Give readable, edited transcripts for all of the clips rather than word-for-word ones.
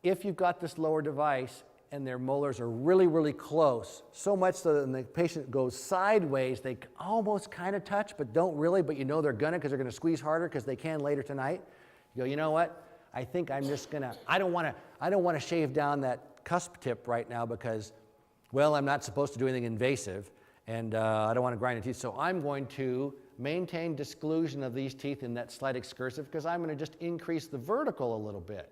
if you've got this lower device and their molars are really, really close, so much so that when the patient goes sideways, they almost kind of touch, but don't really, but you know they're gonna because they're gonna squeeze harder because they can later tonight. You go, you know what? I think I'm just gonna, I don't wanna shave down that cusp tip right now because, well, I'm not supposed to do anything invasive, and I don't wanna grind the teeth, so I'm going to maintain disclusion of these teeth in that slight excursive because I'm gonna just increase the vertical a little bit.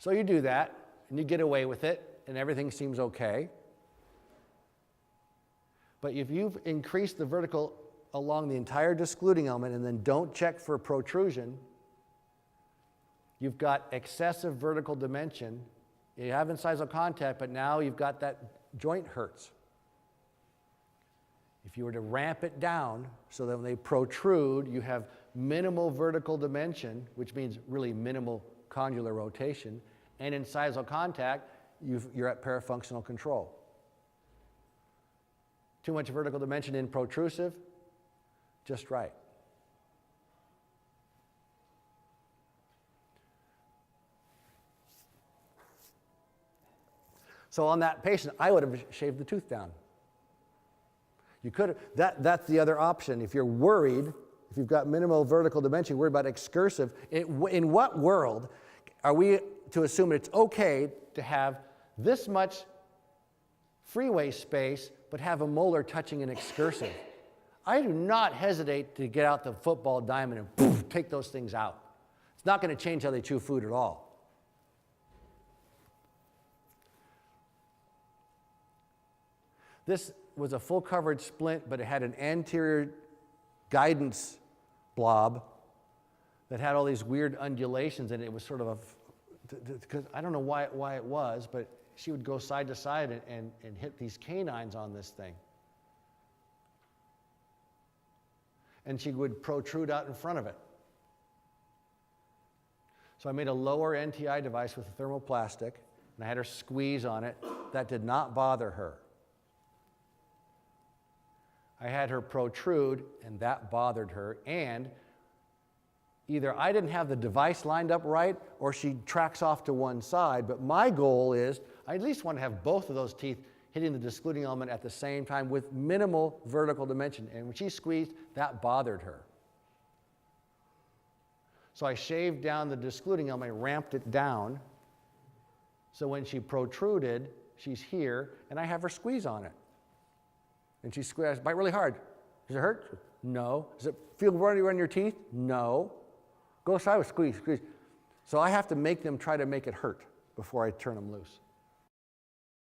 So you do that, and you get away with it, and everything seems okay. But if you've increased the vertical along the entire discluding element and then don't check for protrusion, you've got excessive vertical dimension. You have incisal contact, but now you've got that joint hurts. If you were to ramp it down so that when they protrude, you have minimal vertical dimension, which means really minimal condylar rotation, and incisal contact, you're at parafunctional control. Too much vertical dimension in protrusive, just right. So on that patient, I would have shaved the tooth down. You could have, that's the other option. If you're worried, if you've got minimal vertical dimension, you're worried about excursive, in what world are we to assume it's okay to have this much freeway space but have a molar touching an excursive? I do not hesitate to get out the football diamond and poof, take those things out. It's not going to change how they chew food at all. This was a full coverage splint, but it had an anterior guidance blob that had all these weird undulations, and it was sort of a, because I don't know why it was, but she would go side to side and hit these canines on this thing. And she would protrude out in front of it. So I made a lower NTI device with a thermoplastic, and I had her squeeze on it. That did not bother her. I had her protrude, and that bothered her, and either I didn't have the device lined up right, or she tracks off to one side, but my goal is I at least want to have both of those teeth hitting the discluding element at the same time with minimal vertical dimension, and when she squeezed, that bothered her. So I shaved down the discluding element, ramped it down, so when she protruded, she's here, and I have her squeeze on it. And she squeezed, bite really hard. Does it hurt? No. Does it feel runny around your teeth? No. Go sideways, squeeze, squeeze. So I have to make them try to make it hurt before I turn them loose.